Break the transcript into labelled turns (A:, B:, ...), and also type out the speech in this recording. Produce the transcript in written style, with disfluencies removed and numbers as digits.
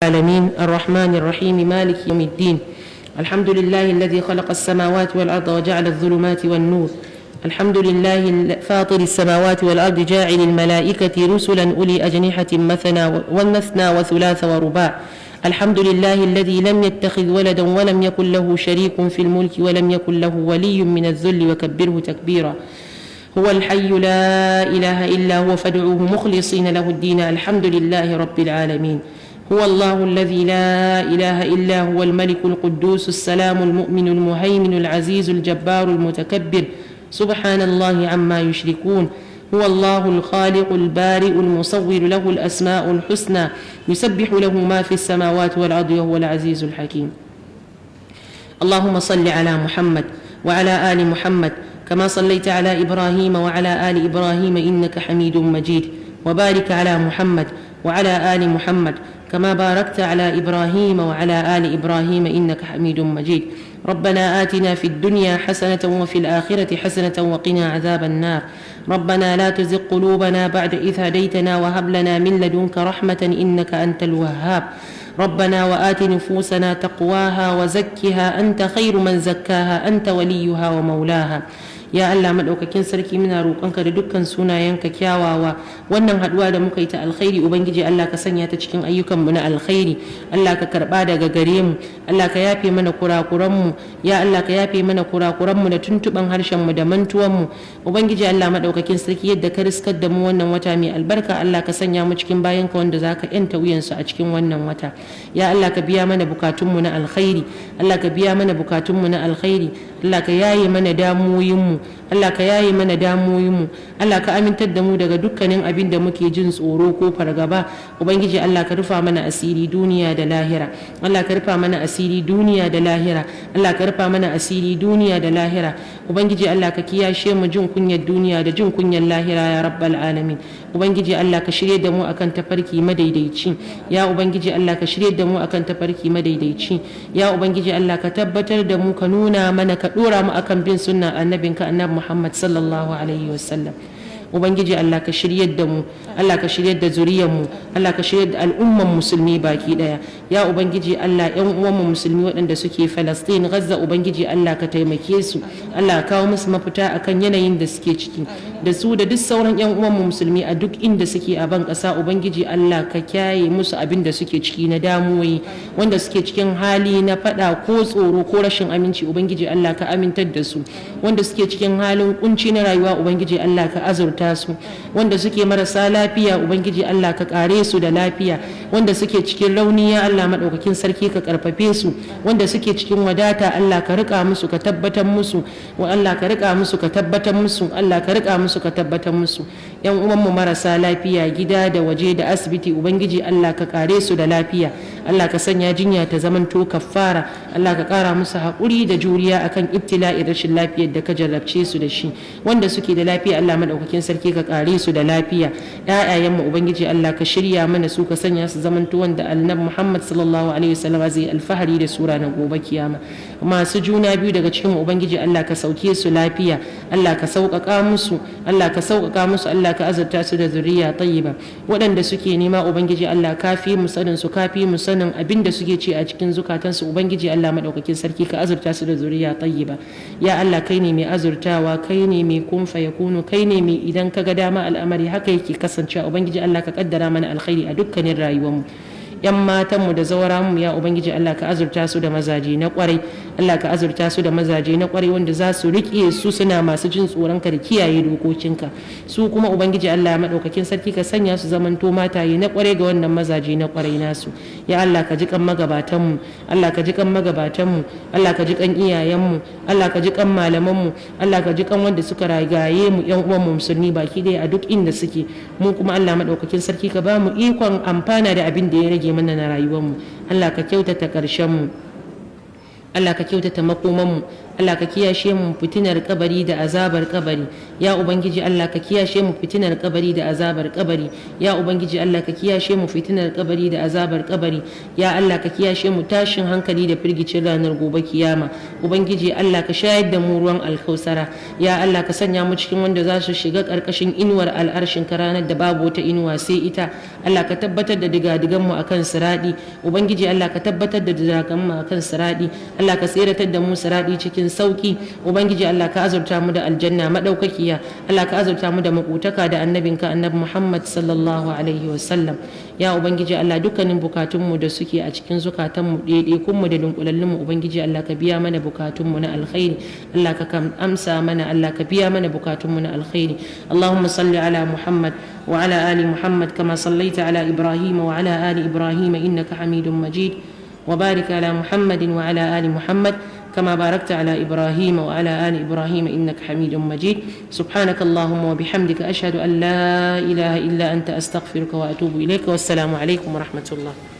A: العالمين الرحمن الرحيم مالك يوم الدين. الحمد لله الذي خلق السماوات والأرض وجعل الظلمات والنور. الحمد لله فاطر السماوات والأرض جاعل الملائكة رسلا أولي أجنحة مثنى وثلاث ورباع. الحمد لله الذي لم يتخذ ولدا ولم يكن له شريك في الملك ولم يكن له ولي من الذل وكبره تكبيرا. هو الحي لا إله إلا هو فادعوه مخلصين له الدين. الحمد لله رب العالمين. هو الله الذي لا إله إلا هو الملك القدوس السلام المؤمن المهيمن العزيز الجبار المتكبر سبحان الله عما يشركون. هو الله الخالق البارئ المصور له الأسماء الحسنى يسبح له ما في السماوات والأرض وهو العزيز الحكيم. اللهم صل على محمد وعلى آل محمد كما صليت على إبراهيم وعلى آل إبراهيم إنك حميد مجيد، وبارك على محمد وعلى آل محمد كما باركت على إبراهيم وعلى آل إبراهيم إنك حميد مجيد. ربنا آتنا في الدنيا حسنة وفي الآخرة حسنة وقنا عذاب النار. ربنا لا تزغ قلوبنا بعد إذ هديتنا وهب لنا من لدنك رحمة إنك أنت الوهاب. ربنا وآت نفوسنا تقواها وزكها أنت خير من زكاها أنت وليها ومولاها. ya Allah madaukakin sarki muna roƙonka da dukkan sunayenka kyawawa, wannan haduwa da muka yi ta alkhairi ubangiji Allah ka sanya ta cikin ayyukan mu na alkhairi. Allah ka karba daga gare mu, Allah ka yafe mana kurakuran mu, ya Allah ka yafe mana kurakuran mu da tuntuban harshen mu da mantuwan mu. Ubangiji Allah madaukakin sarki yadda ka riskar da mu wannan wata mai albarka, Allah ka sanya mu cikin bayanka wanda zaka yanta wuyan su a cikin wannan wata. Ya Allah ka biya mana bukatun mu na alkhairi, Allah ka biya mana bukatun mu na alkhairi, Allah ka yaye mana damuwoyin mu, Allah ka yaye mana damuwoyinmu, Allah ka amintar da mu daga dukkanin abin da muke jin tsoro ko fargaba. Ubangiji Allah ka rufa mana asiri duniya da lahira, Allah ka rufa mana asiri duniya da lahira, Allah ka rufa mana asiri duniya da lahira. Ubangiji Allah ka kiyashe mu jin kunyar duniya da jin kunyar lahira ya rabbal alamin. Ubangiji Allah ka shirye da mu akan tafarki madaidaici, ya Ubangiji Allah ka shirye da mu akan tafarki madaidaici, ya Ubangiji Allah ka tabbatar da mu, ka nuna mana, ka dora mu akan bin sunnan annabinka annabi Muhammad sallallahu alaihi wasallam. Ubangiji Allah ka shiryar da mu, Allah ka shiryar da zuriyar mu, Allah ka shiryar da al'umman musulmi baki daya. Ya Ubangiji Allah, yan uwan mu musulmi waɗanda suke Palestine, Gaza, Ubangiji Allah ka taimake su, Allah ka kawo musu mafita akan yanayin da suke ciki, da su da duk sauran yan uwan mu musulmi a duk inda suke a ban ƙasa. Ubangiji Allah ka kyaye musu abin da suke ciki na damuwoyi, wanda suke cikin hali na fada ko tsoro ko rashin aminci, Ubangiji Allah ka amintar da su, wanda suke cikin halin kunci na rayuwa, Ubangiji Allah ka azurta su, wanda suke marasa lafiya, Ubangiji Allah ka kare su da lafiya, wanda suke cikin rauni ya Allah madaukakin sarki ka karfafe su, wanda suke cikin wadata Allah ka rika musu, ka tabbatar musu, wa Allah ka rika musu, ka tabbatar musu, Allah ka rika musu, ka tabbatar musu. Yan uwan mu marasa lafiya gida da waje da asibiti, Ubangiji Allah ka kare su da lafiya, Allah ka sanya jinya ta zamanto kafara, Allah ka kara musu haƙuri da juriya akan ibtila'in rashin lafiyar da ka jarrabce su da shi. Wanda suke da lafiya Allah madaukakin sarki ka kare su da lafiya. Ƴaƴayen mu Ubangiji Allah ka shirya mana su, ka sanya su zamanto wanda annabi Muhammad sallallahu alaihi wasallam zai alfahari da sura na gobe kiyama. Masu juna biyu daga cikin mu Ubangiji Allah ka sauke su lafiya, Allah ka sauƙaƙa musu, Allah ka sauƙaƙa musu, Allah ka azurta su da zuriya tayyiba. Waɗanda suke nema Ubangiji Allah kafi mu sanin su, kafi mu sanin abin da suke ce a cikin zukatansu, Ubangiji Allah madaukakin sarki ka azurta su da zuriya tayyiba. Ya Allah kai ne mai azurtawa, kai ne mai kun fa yakunu, kai ne mai idan ka ga dama al'amari haka yake kasancewa. Ubangiji Allah ka kaddara mana alkhairi a dukkanin rayuwarmu. yan matanmu da zauranmu ya Ubangiji Allah ka azurta su da mazaje na kwarai, Allah ka azurta su da mazaje na kwarai wanda za su riƙe su suna masu jin tsoronka da kiyaye dokokinka. Su kuma Ubangiji Allah madaukakin sarki ka sanya su zamanto mataye na kwarai ga wannan mazaje na kwarai nasu. Ya Allah ka ji kan magabatanmu, Allah ka ji kan magabatanmu, Allah ka ji kan iyayenmu, Allah ka ji kan malamanmu, Allah ka ji kan wanda suka ragaye mu yan uwan mu musulmi baki ɗaya a duk inda suke. Mu kuma Allah madaukakin sarki ka ba mu ikon amfana da abin da ya rage mana na rayuwarmu. Allah ka kyautata ƙarshenmu, Allah ka kyautata makomanmu, Allah ka kiyashe mu fitinar kabari da azabar kabari ya ubangiji Allah ka kiyashe mu fitinar kabari da azabar kabari ya ubangiji Allah ka kiyashe mu fitinar kabari da azabar kabari ya Allah ka kiyashe mu tashin hankali da firgicin ranar gobe kiyama ubangiji Allah ka shayar da mu ruwan alkausara ya Allah ka sanya mu cikin wanda za su shiga karkashin inuwar al'arshin ka ranar da babu wata inuwa sai ita Allah ka tabbatar da digadigan mu akan siradi ubangiji Allah ka tabbatar da digadigan mu akan siradi Allah ka tseratar da mu siradi cikin sauki ubangiji Allah ka azurta mu da aljanna madaukakiya Allah ka azurta mu da makutaka da annabinka annabi Muhammad sallallahu alaihi wasallam ya ubangiji Allah dukkanin bukatun mu da suke a cikin zukatan mu kun mu da dunkulallun mu ubangiji Allah ka biya mana bukatun mu na alkhairi Allah ka amsa mana Allah ka biya mana bukatun mu na alkhairi Allahumma salli ala Muhammad wa ala ali Muhammad kama sallaita ala Ibrahim wa ala ali Ibrahim innaka Hamidum Majid wa barik ala Muhammadin wa ala ali Muhammad كما باركت على إبراهيم وعلى آل إبراهيم إنك حميد مجيد سبحانك اللهم وبحمدك أشهد أن لا إله إلا أنت أستغفرك وأتوب إليك والسلام عليكم ورحمة الله